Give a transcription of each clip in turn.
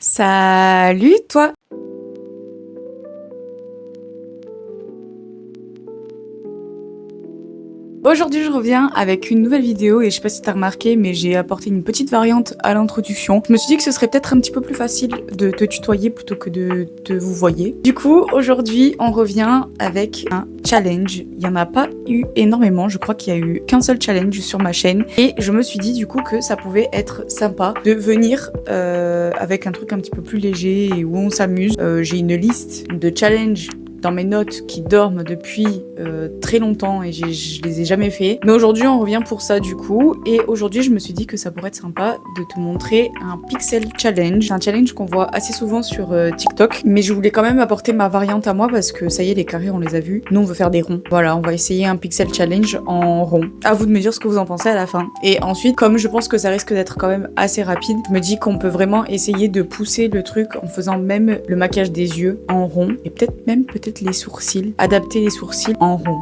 Salut toi! Aujourd'hui, je reviens avec une nouvelle vidéo et je sais pas si t'as remarqué, mais j'ai apporté une petite variante à l'introduction. Je me suis dit que ce serait peut-être un petit peu plus facile de te tutoyer plutôt que de te vous voyer. Du coup, aujourd'hui, on revient avec un challenge. Il y en a pas eu énormément, je crois qu'il y a eu qu'un seul challenge sur ma chaîne et je me suis dit du coup que ça pouvait être sympa de venir avec un truc un petit peu plus léger et où on s'amuse. J'ai une liste de challenges dans mes notes qui dorment depuis très longtemps et je les ai jamais fait. Mais aujourd'hui, on revient pour ça du coup. Et aujourd'hui, je me suis dit que ça pourrait être sympa de te montrer un pixel challenge. C'est un challenge qu'on voit assez souvent sur TikTok. Mais je voulais quand même apporter ma variante à moi parce que ça y est, les carrés, on les a vus. Nous, on veut faire des ronds. Voilà, on va essayer un pixel challenge en rond. À vous de me dire ce que vous en pensez à la fin. Et ensuite, comme je pense que ça risque d'être quand même assez rapide, je me dis qu'on peut vraiment essayer de pousser le truc en faisant même le maquillage des yeux en rond. Et peut-être les sourcils, adapter les sourcils en rond.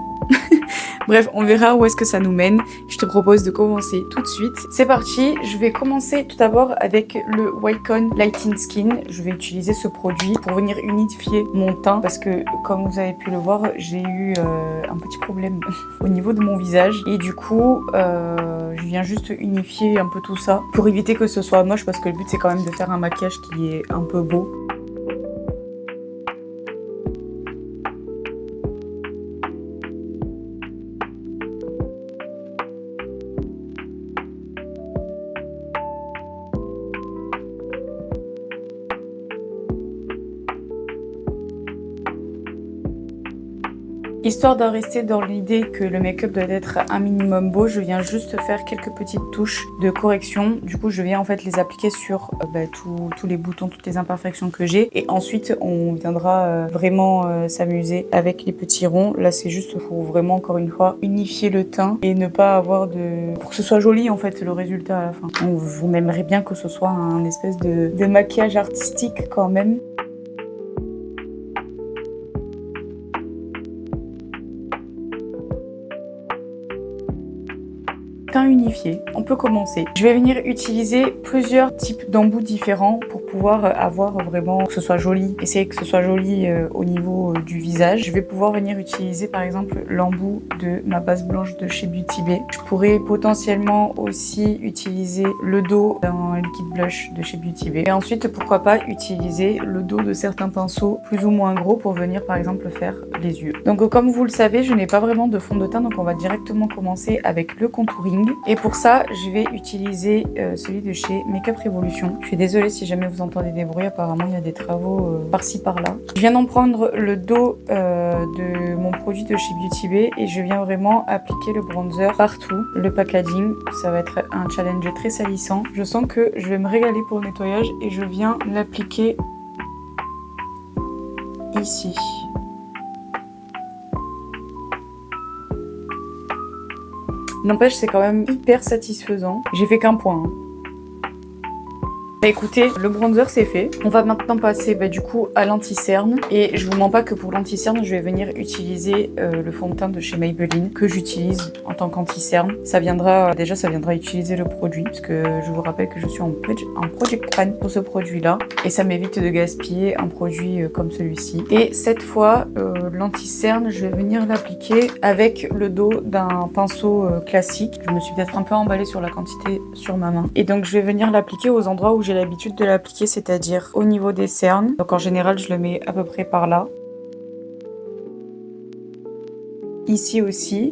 Bref, on verra où est-ce que ça nous mène. Je te propose de commencer tout de suite. C'est parti, je vais commencer tout d'abord avec le Wycon Lighting Skin. Je vais utiliser ce produit pour venir unifier mon teint parce que, comme vous avez pu le voir, j'ai eu un petit problème au niveau de mon visage. Et du coup, je viens juste unifier un peu tout ça pour éviter que ce soit moche parce que le but c'est quand même de faire un maquillage qui est un peu beau. Histoire d'en rester dans l'idée que le make-up doit être un minimum beau, je viens juste faire quelques petites touches de correction. Du coup, je viens en fait les appliquer sur tous les boutons, toutes les imperfections que j'ai. Et ensuite, on viendra vraiment s'amuser avec les petits ronds. Là, c'est juste pour vraiment, encore une fois, unifier le teint et ne pas avoir de... pour que ce soit joli en fait, le résultat à la fin. On aimerait bien que ce soit un espèce de maquillage artistique quand même. Unifié. On peut commencer. Je vais venir utiliser plusieurs types d'embouts différents pour pouvoir avoir vraiment que ce soit joli. Essayer que ce soit joli au niveau du visage. Je vais pouvoir venir utiliser par exemple l'embout de ma base blanche de chez Beauty Bay. Je pourrais potentiellement aussi utiliser le dos d'un liquide blush de chez Beauty Bay. Et ensuite, pourquoi pas utiliser le dos de certains pinceaux plus ou moins gros pour venir par exemple faire les yeux. Donc comme vous le savez, je n'ai pas vraiment de fond de teint, donc on va directement commencer avec le contouring. Et pour ça, je vais utiliser celui de chez Makeup Revolution. Je suis désolée si jamais vous entendez des bruits, apparemment il y a des travaux par-ci par-là. Je viens d'en prendre le dos de mon produit de chez Beauty Bay et je viens vraiment appliquer le bronzer partout. Le packaging, ça va être un challenge très salissant. Je sens que je vais me régaler pour le nettoyage et je viens l'appliquer ici. N'empêche, c'est quand même hyper satisfaisant. J'ai fait qu'un point. Bah écoutez, le bronzer c'est fait. On va maintenant passer du coup à l'anti-cerne. Et je vous mens pas que pour l'anti-cerne, je vais venir utiliser le fond de teint de chez Maybelline que j'utilise en tant qu'anti-cerne. Ça viendra utiliser le produit parce que je vous rappelle que je suis en project pan pour ce produit-là. Et ça m'évite de gaspiller un produit comme celui-ci. Et cette fois, l'anti-cerne, je vais venir l'appliquer avec le dos d'un pinceau classique. Je me suis peut-être un peu emballée sur la quantité sur ma main. Et donc je vais venir l'appliquer aux endroits où j'ai l'habitude de l'appliquer, c'est-à-dire au niveau des cernes. Donc en général, je le mets à peu près par là. Ici aussi.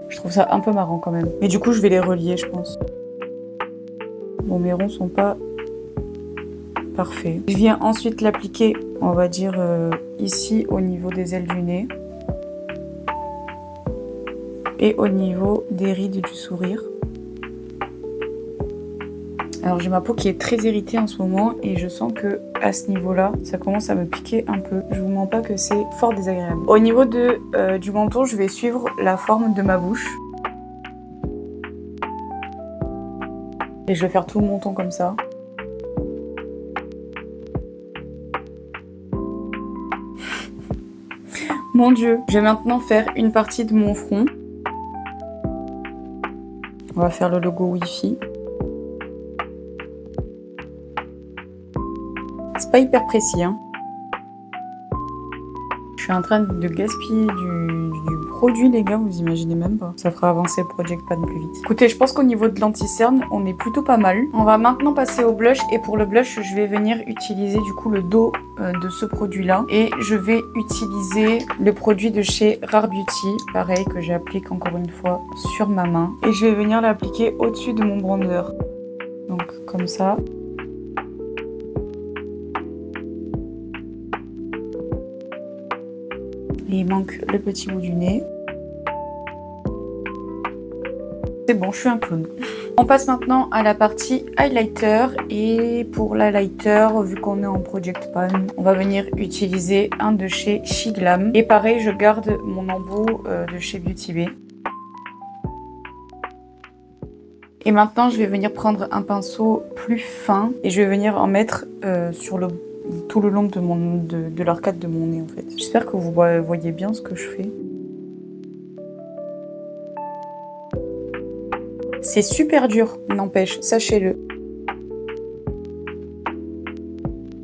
Je trouve ça un peu marrant quand même. Mais du coup, je vais les relier, je pense. Bon, mes ronds sont pas parfaits. Je viens ensuite l'appliquer, on va dire, ici au niveau des ailes du nez. Et au niveau des rides du sourire. Alors j'ai ma peau qui est très irritée en ce moment et je sens que à ce niveau-là, ça commence à me piquer un peu. Je vous mens pas que c'est fort désagréable. Au niveau du menton, je vais suivre la forme de ma bouche. Et je vais faire tout le menton comme ça. Mon Dieu, je vais maintenant faire une partie de mon front. On va faire le logo Wi-Fi. C'est pas hyper précis, hein. Je suis en train de gaspiller du produit, les gars, vous imaginez même pas. Ça fera avancer le Project Pan plus vite. Écoutez, je pense qu'au niveau de l'anti-cerne, on est plutôt pas mal. On va maintenant passer au blush, et pour le blush, je vais venir utiliser du coup le dos de ce produit-là. Et je vais utiliser le produit de chez Rare Beauty, pareil, que j'applique encore une fois sur ma main. Et je vais venir l'appliquer au-dessus de mon bronzer. Donc, comme ça. Et il manque le petit bout du nez. C'est bon, je suis un clown. On passe maintenant à la partie highlighter. Et pour l'highlighter, vu qu'on est en Project Pan, on va venir utiliser un de chez Shiglam. Et pareil, je garde mon embout de chez Beauty Bay. Et maintenant, je vais venir prendre un pinceau plus fin. Et je vais venir en mettre sur tout le long de l'arcade de mon nez en fait. J'espère que vous voyez bien ce que je fais. C'est super dur, n'empêche, sachez-le.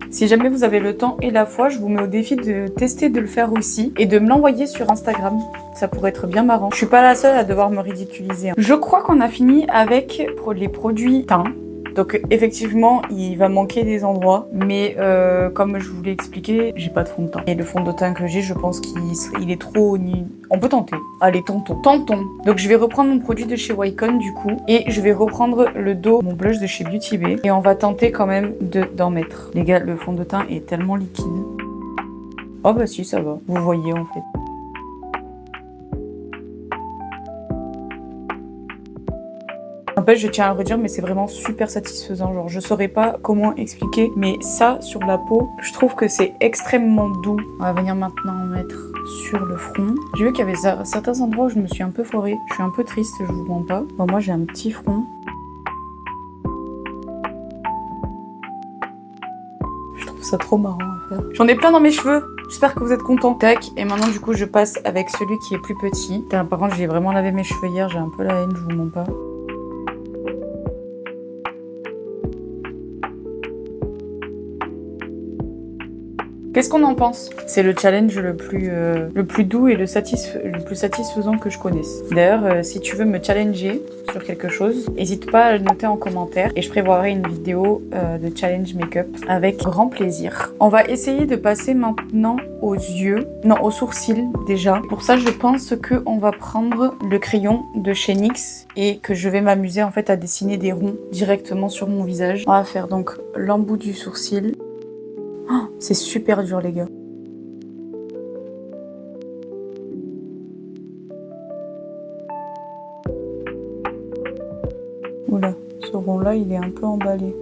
Si jamais vous avez le temps et la foi, je vous mets au défi de tester de le faire aussi et de me l'envoyer sur Instagram. Ça pourrait être bien marrant. Je suis pas la seule à devoir me ridiculiser. Je crois qu'on a fini avec les produits teint. Donc effectivement, il va manquer des endroits, mais comme je vous l'ai expliqué, j'ai pas de fond de teint. Et le fond de teint que j'ai, je pense qu'il est trop... On peut tenter. Allez, tentons. Donc je vais reprendre mon produit de chez Wycon du coup, et je vais reprendre le dos, mon blush de chez Beauty Bay, et on va tenter quand même d'en mettre. Les gars, le fond de teint est tellement liquide. Oh bah si, ça va. Vous voyez en fait. En fait, je tiens à le redire, mais c'est vraiment super satisfaisant. Genre, je saurais pas comment expliquer, mais ça, sur la peau, je trouve que c'est extrêmement doux. On va venir maintenant mettre sur le front. J'ai vu qu'il y avait certains endroits où je me suis un peu foirée. Je suis un peu triste, je vous mens pas. Bon, moi, j'ai un petit front. Je trouve ça trop marrant à faire. J'en ai plein dans mes cheveux. J'espère que vous êtes contents. Tac, et maintenant, du coup, je passe avec celui qui est plus petit. Par contre, j'ai vraiment lavé mes cheveux hier. J'ai un peu la haine, je vous mens pas. Qu'est-ce qu'on en pense? C'est le challenge le plus doux et le plus satisfaisant que je connaisse. D'ailleurs, si tu veux me challenger sur quelque chose, n'hésite pas à le noter en commentaire et je prévoirai une vidéo de challenge make-up avec grand plaisir. On va essayer de passer maintenant aux yeux, non aux sourcils déjà. Pour ça, je pense qu'on va prendre le crayon de chez NYX et que je vais m'amuser en fait à dessiner des ronds directement sur mon visage. On va faire donc l'embout du sourcil. Oh, c'est super dur les gars. Oula, ce rond là il est un peu emballé.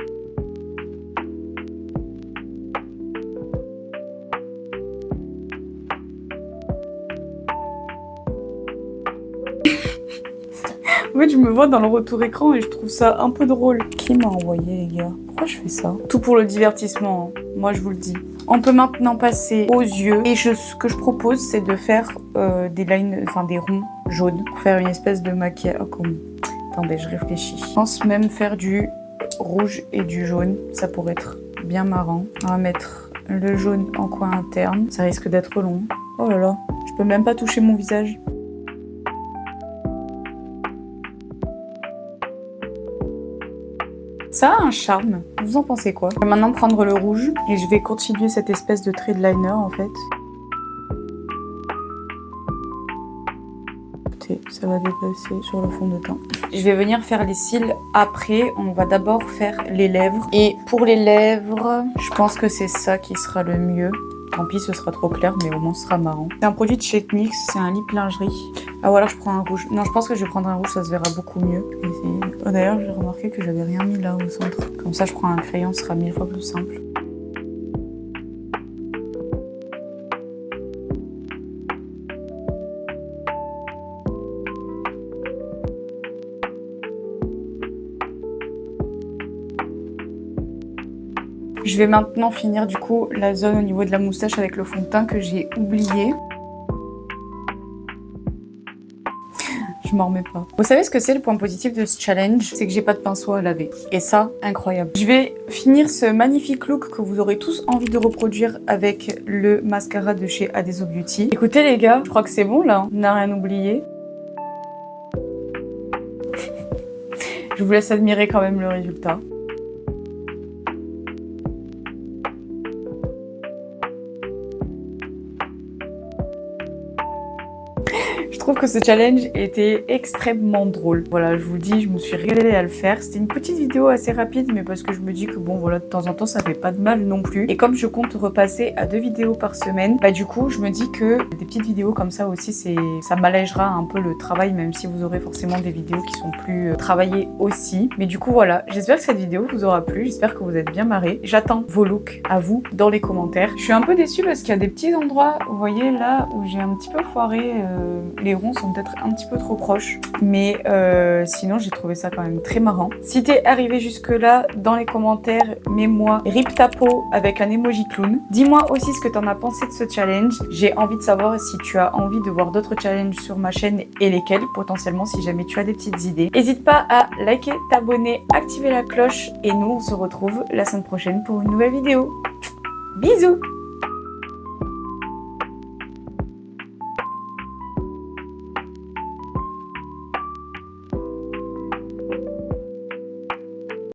En fait je me vois dans le retour écran et je trouve ça un peu drôle. Qui m'a envoyé les gars? Pourquoi je fais ça? Tout pour le divertissement, hein. Moi je vous le dis. On peut maintenant passer aux yeux et ce que je propose c'est de faire des ronds jaunes pour faire une espèce de maquillage. Oh, attendez, je réfléchis. Je pense même faire du rouge et du jaune, ça pourrait être bien marrant. On va mettre le jaune en coin interne, ça risque d'être long. Oh là là, je peux même pas toucher mon visage. Ça a un charme. Vous en pensez quoi? Je vais maintenant prendre le rouge et je vais continuer cette espèce de trait de liner en fait. Écoutez, ça va dépasser sur le fond de teint. Je vais venir faire les cils après. On va d'abord faire les lèvres. Et pour les lèvres, je pense que c'est ça qui sera le mieux. Tant pis, ce sera trop clair, mais au moins ce sera marrant. C'est un produit de chez NYX, c'est un lip lingerie. Ah voilà, je prends un rouge. Non, je pense que je vais prendre un rouge, ça se verra beaucoup mieux. Oh, d'ailleurs, j'ai remarqué que j'avais rien mis là au centre. Comme ça, je prends un crayon, ce sera 1000 fois plus simple. Je vais maintenant finir du coup la zone au niveau de la moustache avec le fond de teint que j'ai oublié. Je je m'en remets pas. Vous savez ce que c'est le point positif de ce challenge? C'est que j'ai pas de pinceau à laver. Et ça, incroyable. Je vais finir ce magnifique look que vous aurez tous envie de reproduire avec le mascara de chez Adeso Beauty. Écoutez les gars, je crois que c'est bon là, on n'a rien oublié. Je vous laisse admirer quand même le résultat. Je trouve que ce challenge était extrêmement drôle. Voilà, je vous le dis, je me suis régalée à le faire. C'était une petite vidéo assez rapide, mais parce que je me dis que bon, voilà, de temps en temps, ça fait pas de mal non plus. Et comme je compte repasser à 2 vidéos par semaine, bah du coup, je me dis que des petites vidéos comme ça aussi, ça m'allègera un peu le travail, même si vous aurez forcément des vidéos qui sont plus travaillées aussi. Mais du coup, voilà, j'espère que cette vidéo vous aura plu. J'espère que vous êtes bien marrés. J'attends vos looks à vous dans les commentaires. Je suis un peu déçue parce qu'il y a des petits endroits, vous voyez là, où j'ai un petit peu foiré. Les ronds sont peut-être un petit peu trop proches, mais sinon j'ai trouvé ça quand même très marrant. Si t'es arrivé jusque là, dans les commentaires, mets-moi rip ta peau avec un emoji clown. Dis-moi aussi ce que t'en as pensé de ce challenge. J'ai envie de savoir si tu as envie de voir d'autres challenges sur ma chaîne et lesquels, potentiellement si jamais tu as des petites idées. N'hésite pas à liker, t'abonner, activer la cloche et nous on se retrouve la semaine prochaine pour une nouvelle vidéo. Bisous!